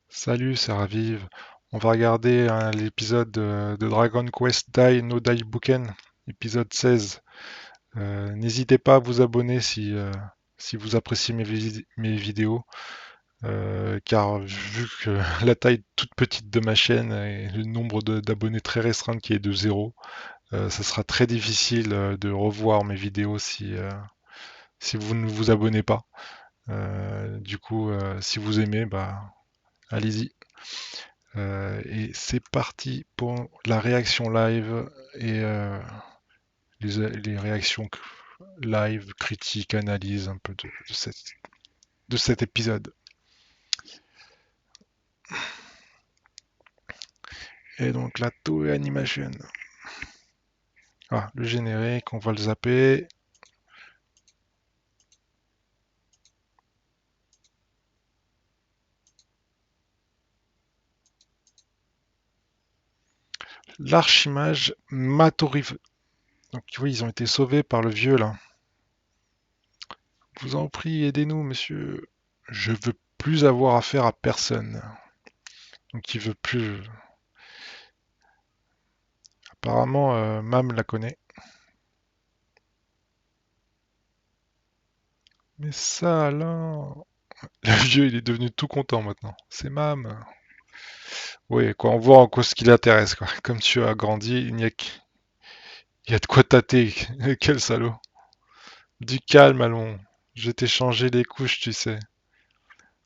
Salut, c'est Raviv. On va regarder l'épisode de Dragon Quest Dai no Daibuken, épisode 16. N'hésitez pas à vous abonner si vous appréciez mes vidéos, car vu que la taille toute petite de ma chaîne et le nombre d'abonnés très restreint qui est de zéro, ça sera très difficile de revoir mes vidéos si vous ne vous abonnez pas. Du coup, si vous aimez, bah allez-y. Et c'est parti pour la réaction live et les réactions live, critiques, analyse un peu de cet épisode. Et donc la Toei Animation. Ah, le générique, on va le zapper. L'archimage Matorive. Donc tu vois, ils ont été sauvés par le vieux là. Vous en prie, aidez-nous, monsieur. Je veux plus avoir affaire à personne. Donc il veut plus. Apparemment, Mam la connaît. Mais ça alors. Le vieux, il est devenu tout content maintenant. C'est Mam. Oui, quoi, on voit en quoi ce qui l'intéresse, quoi. Comme tu as grandi, il y a de quoi tâter. Quel salaud. Du calme, allons. Je t'ai changé les couches, tu sais.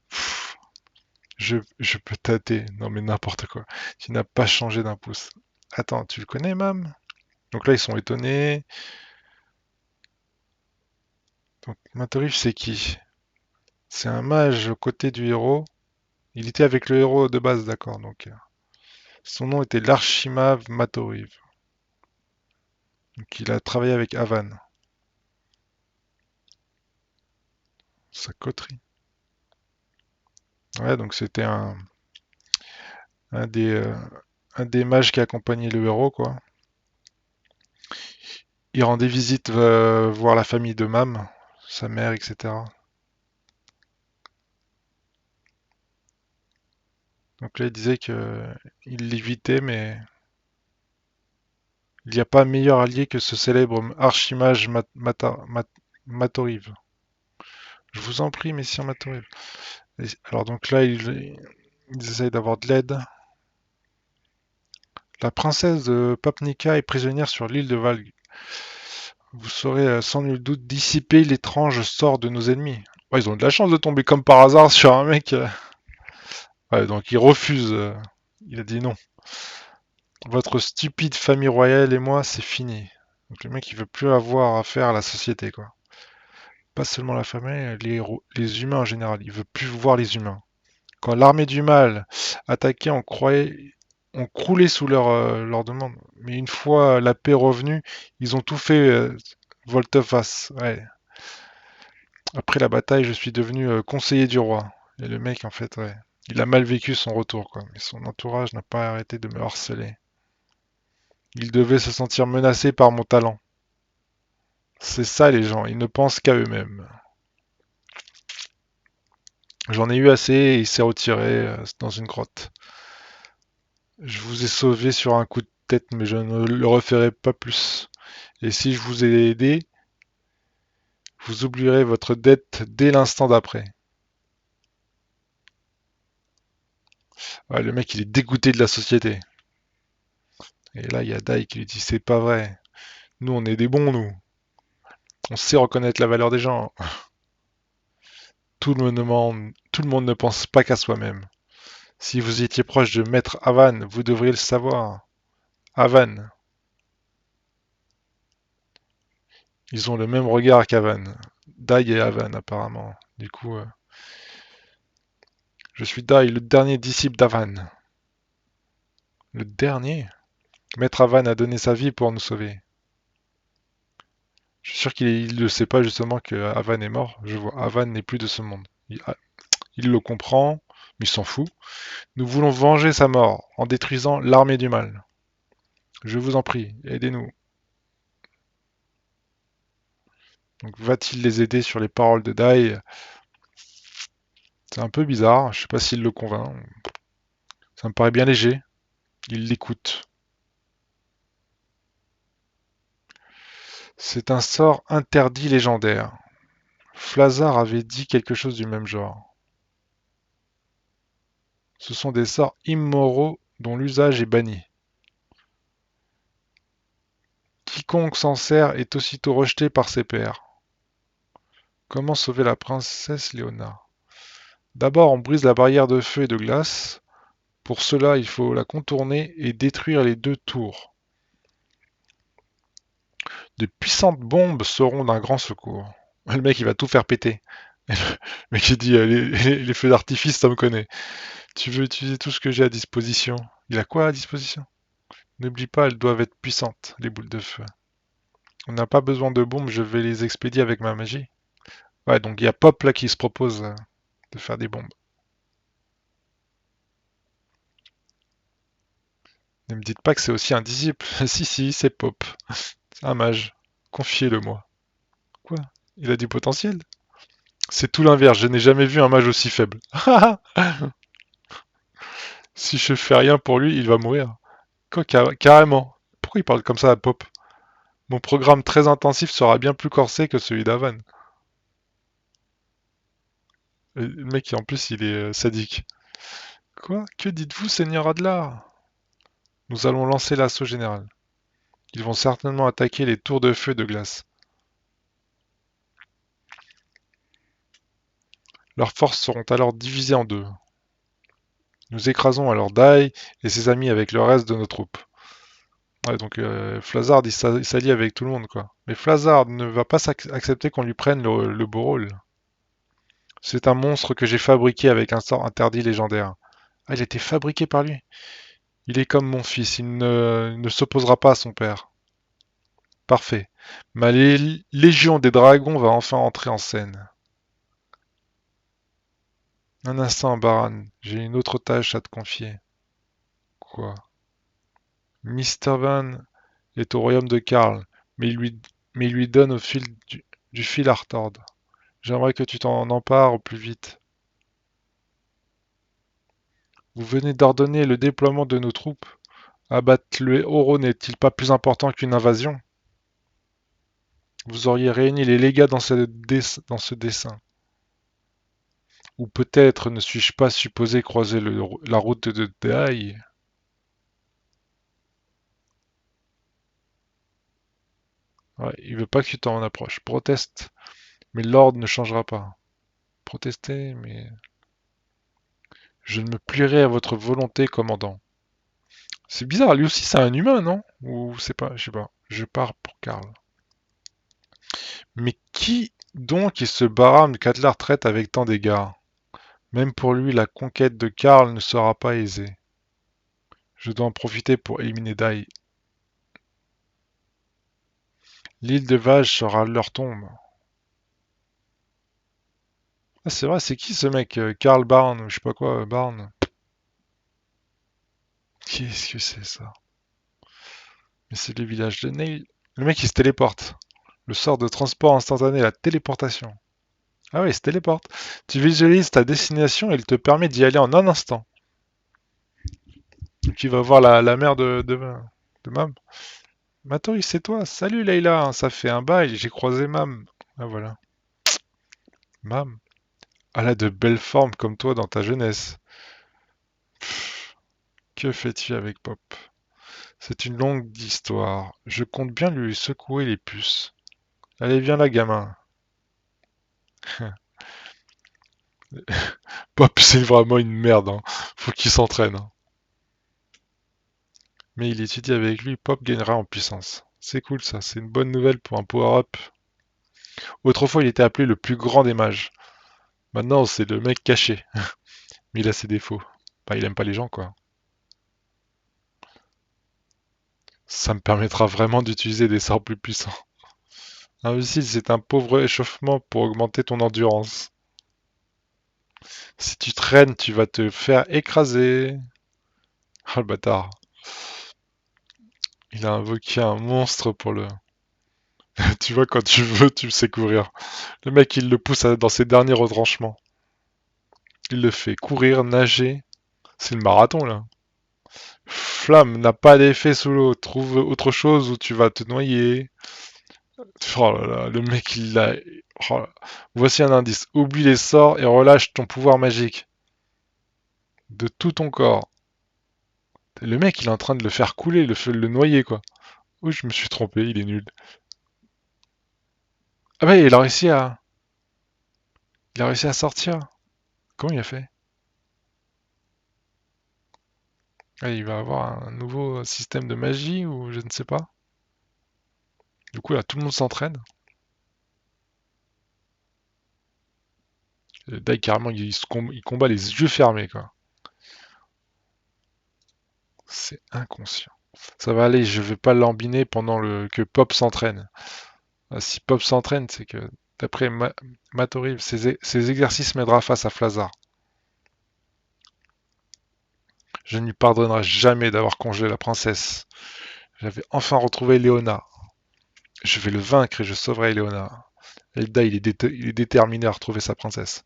Pff, je peux tâter. Non, mais n'importe quoi. Tu n'as pas changé d'un pouce. Attends, tu le connais, Mam? Donc là, ils sont étonnés. Donc, Matorif, c'est qui? C'est un mage aux côtés du héros. Il était avec le héros de base, d'accord. Donc, son nom était l'Archimave Matoriv. Donc, il a travaillé avec Avan. Sa coterie. Ouais, donc c'était un des, euh, un des mages qui accompagnait le héros, quoi. Il rendait visite voir la famille de Mam, sa mère, etc. Donc là, il disait que il l'évitait, mais il n'y a pas meilleur allié que ce célèbre archimage Matoriv. Je vous en prie, messire Matoriv. Alors donc là, ils essayent d'avoir de l'aide. La princesse de Papnica est prisonnière sur l'île de Valg. Vous saurez sans nul doute dissiper l'étrange sort de nos ennemis. Ouais, ils ont de la chance de tomber comme par hasard sur un mec. Ouais, donc il refuse. Il a dit non. Votre stupide famille royale et moi, c'est fini. Donc le mec, il veut plus avoir affaire à la société, quoi. Pas seulement la famille, les humains en général. Il veut plus voir les humains. Quand l'armée du mal attaquait, on croulait sous leur demande. Mais une fois la paix revenue, ils ont tout fait volte-face. Ouais. Après la bataille, je suis devenu conseiller du roi. Et le mec, en fait, ouais, il a mal vécu son retour, quoi. Mais son entourage n'a pas arrêté de me harceler. Ils devaient se sentir menacés par mon talent. C'est ça les gens, ils ne pensent qu'à eux-mêmes. J'en ai eu assez et il s'est retiré dans une grotte. Je vous ai sauvé sur un coup de tête, mais je ne le referai pas plus. Et si je vous ai aidé, vous oublierez votre dette dès l'instant d'après. Ouais, le mec, il est dégoûté de la société. Et là, il y a Dai qui lui dit, c'est pas vrai. Nous, on est des bons, nous. On sait reconnaître la valeur des gens. Tout le monde ne pense pas qu'à soi-même. Si vous étiez proche de Maître Avan, vous devriez le savoir. Avan, ils ont le même regard qu'Avan. Dai et Avan, apparemment. Du coup, je suis Dai, le dernier disciple d'Avan. Le dernier? Maître Avan a donné sa vie pour nous sauver. Je suis sûr qu'il ne sait pas justement que Avan est mort. Je vois, Avan n'est plus de ce monde. Il le comprend, mais il s'en fout. Nous voulons venger sa mort en détruisant l'armée du mal. Je vous en prie, aidez-nous. Donc va-t-il les aider sur les paroles de Dai? C'est un peu bizarre, je sais pas s'il le convainc. Ça me paraît bien léger. Il l'écoute. C'est un sort interdit légendaire. Flazar avait dit quelque chose du même genre. Ce sont des sorts immoraux dont l'usage est banni. Quiconque s'en sert est aussitôt rejeté par ses pairs. Comment sauver la princesse Léona? D'abord, on brise la barrière de feu et de glace. Pour cela, il faut la contourner et détruire les 2 tours. De puissantes bombes seront d'un grand secours. Le mec, il va tout faire péter. Le mec, il dit les feux d'artifice, ça me connaît. Tu veux utiliser tout ce que j'ai à disposition. Il a quoi à disposition? N'oublie pas, elles doivent être puissantes, les boules de feu. On n'a pas besoin de bombes, je vais les expédier avec ma magie. Ouais, donc il y a Pop là qui se propose de faire des bombes. Ne me dites pas que c'est aussi un disciple. Si, c'est Pop. C'est un mage. Confiez-le-moi. Quoi? Il a du potentiel? C'est tout l'inverse, je n'ai jamais vu un mage aussi faible. Si je fais rien pour lui, il va mourir. Quoi, carrément. Pourquoi il parle comme ça à Pop? Mon programme très intensif sera bien plus corsé que celui d'Avan. Le mec, en plus, il est sadique. Quoi? Que dites-vous, Seigneur Adlar? Nous allons lancer l'assaut général. Ils vont certainement attaquer les tours de feu et de glace. Leurs forces seront alors divisées en 2. Nous écrasons alors Dai et ses amis avec le reste de nos troupes. Ouais, donc Flazard, il s'allie avec tout le monde, quoi. Mais Flazard ne va pas accepter qu'on lui prenne le beau rôle. C'est un monstre que j'ai fabriqué avec un sort interdit légendaire. Ah, il a été fabriqué par lui. Il est comme mon fils, il ne s'opposera pas à son père. Parfait. Ma légion des dragons va enfin entrer en scène. Un instant, Baran, j'ai une autre tâche à te confier. Quoi? Mr. Van est au royaume de Karl, mais il lui donne au fil du fil à retordre. J'aimerais que tu t'en empares au plus vite. Vous venez d'ordonner le déploiement de nos troupes. Abattre le Oro n'est-il pas plus important qu'une invasion? Vous auriez réuni les légats dans ce dessein. Ou peut-être ne suis-je pas supposé croiser la route de Dai? Ouais, il veut pas que tu t'en approches. Proteste, mais l'ordre ne changera pas. Protestez, mais... Je ne me plierai à votre volonté, commandant. C'est bizarre, lui aussi c'est un humain, non? Ou c'est pas, je sais pas. Je pars pour Karl. Mais qui donc est ce Baram qu'Atlar traite avec tant d'égards? Même pour lui, la conquête de Karl ne sera pas aisée. Je dois en profiter pour éliminer Dai. L'île de Vaj sera leur tombe. Ah, c'est vrai, c'est qui ce mec? Karl Barn, ou je sais pas quoi, Barn. Qu'est-ce que c'est ça? Mais c'est le village de Neil. Le mec il se téléporte. Le sort de transport instantané, la téléportation. Ah oui, il se téléporte. Tu visualises ta destination et il te permet d'y aller en un instant. Tu vas voir la mère de Mam. Matori, c'est toi. Salut Leïla, ça fait un bail, j'ai croisé Mam. Ah voilà. Mam. Elle a de belles formes comme toi dans ta jeunesse. Pff, que fais-tu avec Pop? C'est une longue histoire. Je compte bien lui secouer les puces. Allez, viens là, gamin. Pop, c'est vraiment une merde, hein. Faut qu'il s'entraîne, hein. Mais il étudie avec lui, Pop gagnera en puissance. C'est cool ça, c'est une bonne nouvelle pour un power-up. Autrefois, il était appelé le plus grand des mages. Maintenant, c'est le mec caché. Mais il a ses défauts. Bah, il aime pas les gens, quoi. Ça me permettra vraiment d'utiliser des sorts plus puissants. Imbécile, c'est un pauvre échauffement pour augmenter ton endurance. Si tu traînes, tu vas te faire écraser. Oh le bâtard. Il a invoqué un monstre pour le... Tu vois, quand tu veux, tu sais courir. Le mec, il le pousse dans ses derniers retranchements. Il le fait courir, nager. C'est le marathon, là. Flamme n'a pas d'effet sous l'eau. Trouve autre chose où tu vas te noyer. Oh là là, le mec il l'a. Oh là. Voici un indice. Oublie les sorts et relâche ton pouvoir magique. De tout ton corps. Le mec il est en train de le faire couler, le noyer quoi. Oui, je me suis trompé, il est nul. Ah bah il a réussi à sortir. Comment il a fait? Ah, il va avoir un nouveau système de magie ou je ne sais pas. Du coup là tout le monde s'entraîne. Le Dai carrément il combat les yeux fermés quoi. C'est inconscient. Ça va aller, je vais pas l'embiner pendant que Pop s'entraîne. Ah, si Pop s'entraîne, c'est que d'après Matoriv, ses exercices m'aidera face à Flazar. Je ne lui pardonnerai jamais d'avoir congelé la princesse. J'avais enfin retrouvé Léona. Je vais le vaincre et je sauverai Léona. Elda, il est déterminé à retrouver sa princesse.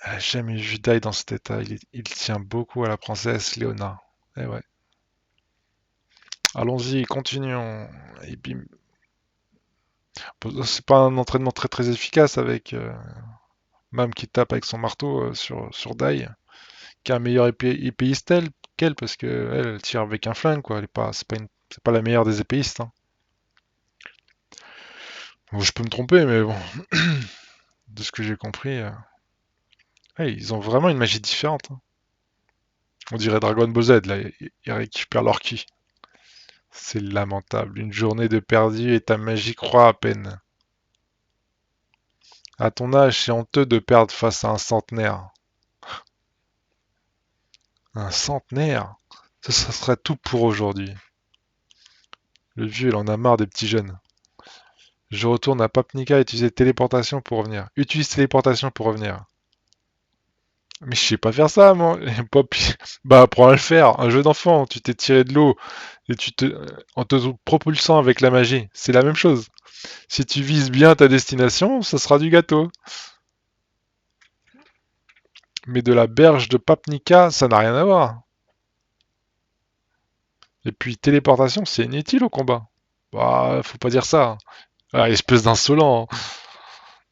Elle n'a jamais vu Dai dans cet état. Il tient beaucoup à la princesse Léona. Eh ouais. Allons-y, continuons. Et bim. Bon, c'est pas un entraînement très très efficace avec Mam qui tape avec son marteau sur Dai, qui a un meilleur épéiste qu'elle, parce que elle tire avec un flingue, quoi. Elle est pas, c'est pas la meilleure des épéistes, hein. Bon, je peux me tromper, mais bon, de ce que j'ai compris, ouais, ils ont vraiment une magie différente, hein. On dirait Dragon Ball Z, là, ils récupèrent leur ki. C'est lamentable. Une journée de perdu et ta magie croît à peine. À ton âge, c'est honteux de perdre face à un centenaire. Un centenaire? Ça serait tout pour aujourd'hui. Le vieux, il en a marre des petits jeunes. Je retourne à Papnica et utiliser téléportation pour revenir. Utilise téléportation pour revenir. Mais je sais pas faire ça, moi. Pop, bah apprends à le faire. Un jeu d'enfant. Tu t'es tiré de l'eau et en te propulsant avec la magie. C'est la même chose. Si tu vises bien ta destination, ça sera du gâteau. Mais de la berge de Papnica, ça n'a rien à voir. Et puis téléportation, c'est inutile au combat. Bah, faut pas dire ça. Ah, espèce d'insolent, hein.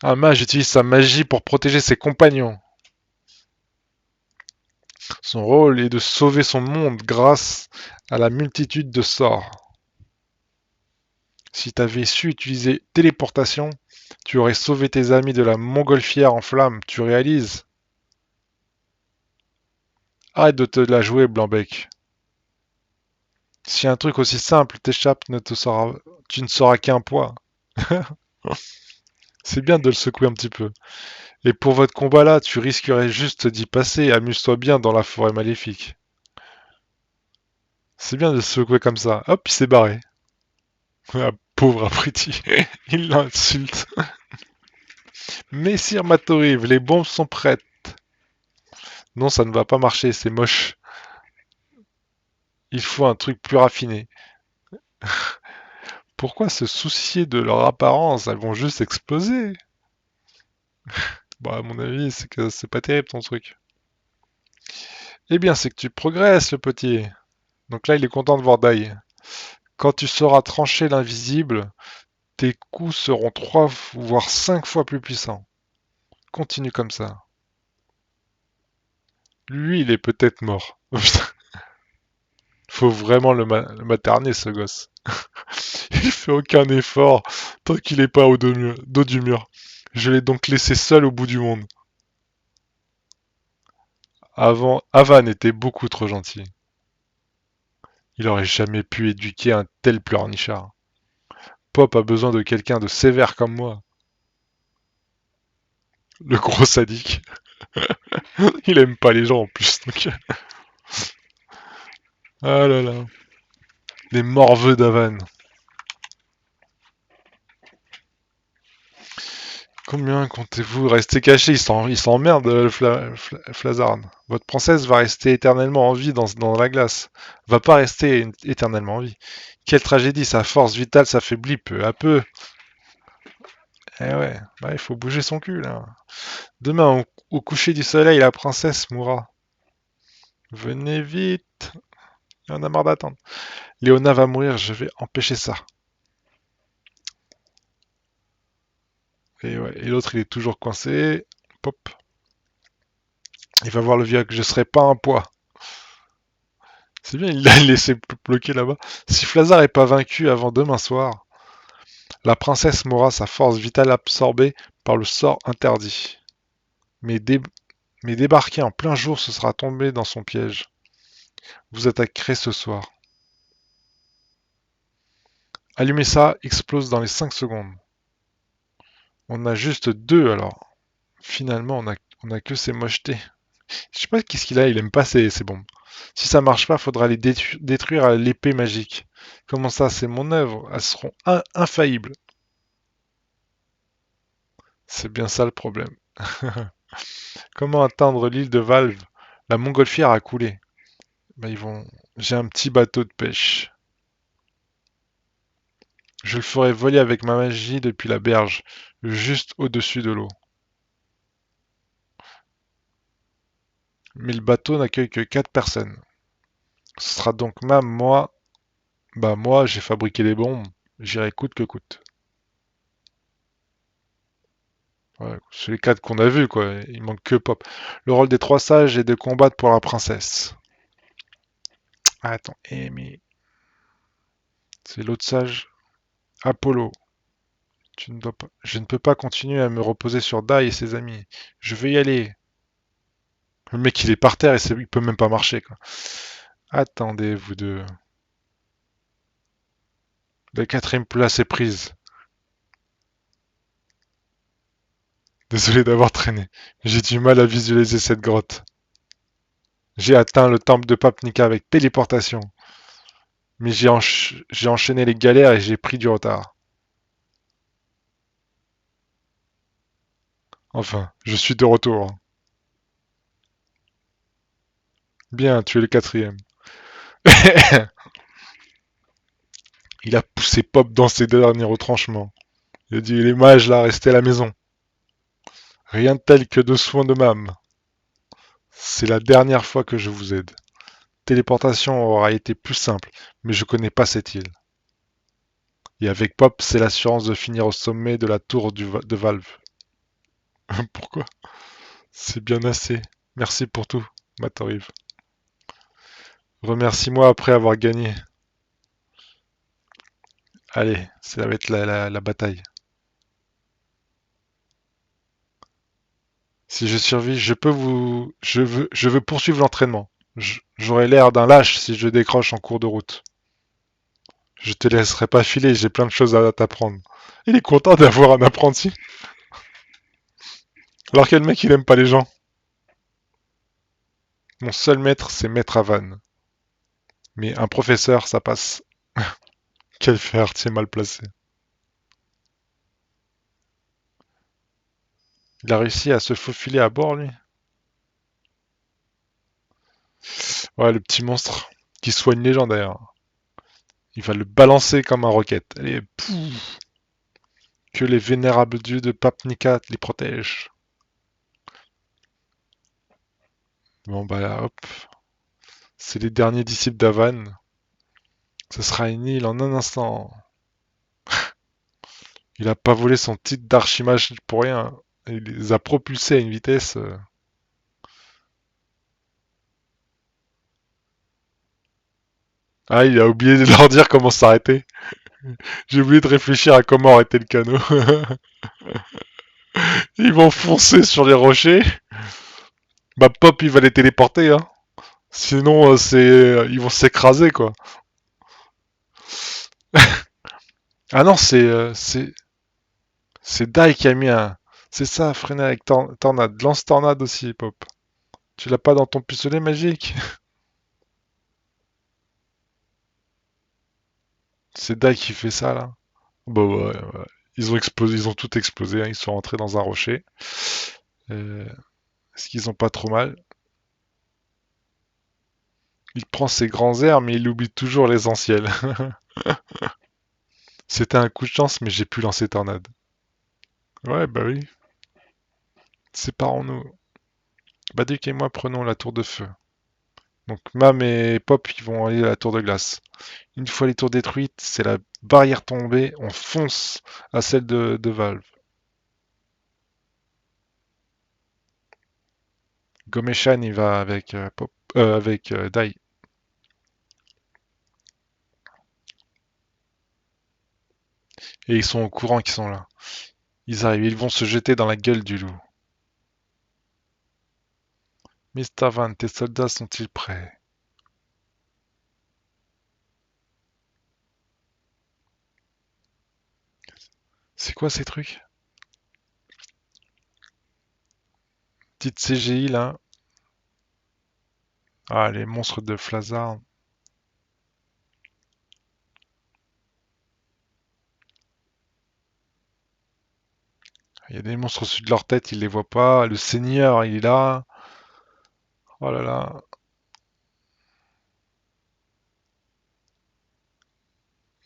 Un mage utilise sa magie pour protéger ses compagnons. Son rôle est de sauver son monde grâce à la multitude de sorts. Si t'avais su utiliser téléportation, tu aurais sauvé tes amis de la montgolfière en flammes, tu réalises? Arrête de te la jouer, Blanc-Bec. Si un truc aussi simple t'échappe, tu ne sauras qu'un poids. C'est bien de le secouer un petit peu. Et pour votre combat là, tu risquerais juste d'y passer, amuse-toi bien dans la forêt maléfique. C'est bien de le secouer comme ça. Hop, il s'est barré. Ah, pauvre abruti. Il l'insulte. Messire Matorive, les bombes sont prêtes. Non, ça ne va pas marcher, c'est moche. Il faut un truc plus raffiné. Pourquoi se soucier de leur apparence? Elles vont juste exploser. Bah, à mon avis, c'est que c'est pas terrible ton truc. Eh bien, c'est que tu progresses, le petit. Donc là, il est content de voir Dai. Quand tu sauras trancher l'invisible, tes coups seront 3 voire 5 fois plus puissants. Continue comme ça. Lui, il est peut-être mort. Oh, putain, faut vraiment le materner, ce gosse. Il fait aucun effort tant qu'il est pas au dos du mur. Je l'ai donc laissé seul au bout du monde. Avant, Avan était beaucoup trop gentil. Il aurait jamais pu éduquer un tel pleurnichard. Pop a besoin de quelqu'un de sévère comme moi. Le gros sadique. Il aime pas les gens en plus. Donc... Ah là là. Les morveux d'Avan. Combien comptez-vous rester caché? Il s'emmerde, Flazard. Votre princesse va rester éternellement en vie dans la glace. Va pas rester éternellement en vie. Quelle tragédie, sa force vitale s'affaiblit peu à peu. Eh ouais, bah, il faut bouger son cul là. Demain, au coucher du soleil, la princesse mourra. Venez vite. Il y en a marre d'attendre. Léona va mourir, je vais empêcher ça. Et, ouais, et l'autre, il est toujours coincé. Pop. Il va voir le vieux que je serai pas un poids. C'est bien, il l'a laissé bloquer là-bas. Si Flazar est pas vaincu avant demain soir, la princesse mourra sa force vitale absorbée par le sort interdit. Mais, mais débarquer en plein jour, ce sera tomber dans son piège. Vous attaquerez ce soir. Allumez ça, explose dans les 5 secondes. On a juste deux alors. Finalement, on a que ces mochetés. Je sais pas qu'est-ce qu'il a, il aime pas ces bombes. Si ça marche pas, faudra les détruire à l'épée magique. Comment ça, c'est mon œuvre. Elles seront infaillibles. C'est bien ça le problème. Comment atteindre l'île de Valve? La montgolfière a coulé. Ben, ils vont... J'ai un petit bateau de pêche. Je le ferai voler avec ma magie depuis la berge, juste au-dessus de l'eau. Mais le bateau n'accueille que 4 personnes. Ce sera donc moi. Bah moi, j'ai fabriqué les bombes. J'irai coûte que coûte. Ouais, c'est les 4 qu'on a vus, quoi. Il manque que Pop. Le rôle des 3 sages est de combattre pour la princesse. Ah, attends, mais... C'est l'autre sage. Apollo. Tu ne dois pas... Je ne peux pas continuer à me reposer sur Dai et ses amis. Je vais y aller. Le mec, il est par terre et il peut même pas marcher, quoi. Attendez, vous deux. La quatrième place est prise. Désolé d'avoir traîné. J'ai du mal à visualiser cette grotte. J'ai atteint le temple de Papnica avec téléportation. Mais j'ai enchaîné les galères et j'ai pris du retard. Enfin, je suis de retour. Bien, tu es le quatrième. Il a poussé Pop dans ses derniers retranchements. Il a dit, les mages là, restez à la maison. Rien de tel que de soins de m'âme. C'est la dernière fois que je vous aide. Téléportation aura été plus simple, mais je connais pas cette île. Et avec Pop, c'est l'assurance de finir au sommet de la tour de Valve. Pourquoi? C'est bien assez. Merci pour tout, Matorive. Remercie-moi après avoir gagné. Allez, ça va être la bataille. Si je survis, je peux vous... je veux poursuivre l'entraînement. J'aurai l'air d'un lâche si je décroche en cours de route. Je te laisserai pas filer, j'ai plein de choses à t'apprendre. Il est content d'avoir un apprenti. Alors quel mec il aime pas les gens. Mon seul maître, c'est Maître Avan. Mais un professeur, ça passe. Quel fer artier mal placé. Il a réussi à se faufiler à bord, lui. Ouais, le petit monstre qui soigne les gens d'ailleurs. Il va le balancer comme un roquette. Allez, pouf. Que les vénérables dieux de Papnica les protègent. Bon bah hop. C'est les derniers disciples d'Avan. Ce sera une île en un instant. Il a pas volé son titre d'archimage pour rien. Il les a propulsés à une vitesse. Ah, il a oublié de leur dire comment s'arrêter. J'ai oublié de réfléchir à comment arrêter le canot. Ils vont foncer sur les rochers. Bah Pop, il va les téléporter, hein. Sinon, ils vont s'écraser, quoi. Ah non, c'est Dai qui a mis un... C'est ça, freiner avec Tornade. Lance Tornade aussi, Pop. Tu l'as pas dans ton pistolet magique? C'est Dai qui fait ça, là. Bah ouais, ouais. Ils ont explosé, ils ont tout explosé, hein. Ils sont rentrés dans un rocher. Est-ce qu'ils ont pas trop mal? Il prend ses grands airs, mais il oublie toujours l'essentiel. C'était un coup de chance, mais j'ai pu lancer Tornade. Ouais, bah oui. Séparons-nous. Baduc et moi prenons la tour de feu. Donc Mam et Pop, ils vont aller à la tour de glace. Une fois les tours détruites, c'est la barrière tombée, on fonce à celle de Valve. Gomeshan, il va avec Pop, avec Dai. Et ils sont au courant qu'ils sont là. Ils arrivent, ils vont se jeter dans la gueule du loup. Mr. Van, tes soldats sont-ils prêts? C'est quoi ces trucs? Petite CGI là. Ah, les monstres de Flazard. Il y a des monstres au-dessus de leur tête, ils les voient pas. Le Seigneur, il est là. Oh là là.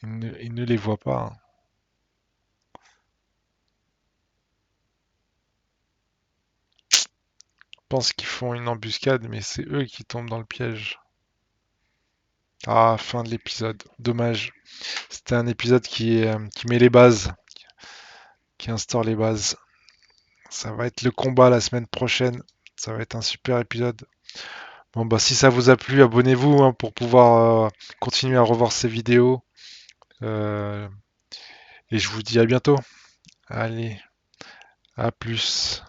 Il ne les voit pas. Je pense qu'ils font une embuscade, mais c'est eux qui tombent dans le piège. Ah, fin de l'épisode. Dommage. C'était un épisode qui met les bases, qui instaure les bases. Ça va être le combat la semaine prochaine. Ça va être un super épisode. Bon, bah, si ça vous a plu, abonnez-vous hein, pour pouvoir continuer à revoir ces vidéos. Euh, et je vous dis à bientôt. Allez, à plus.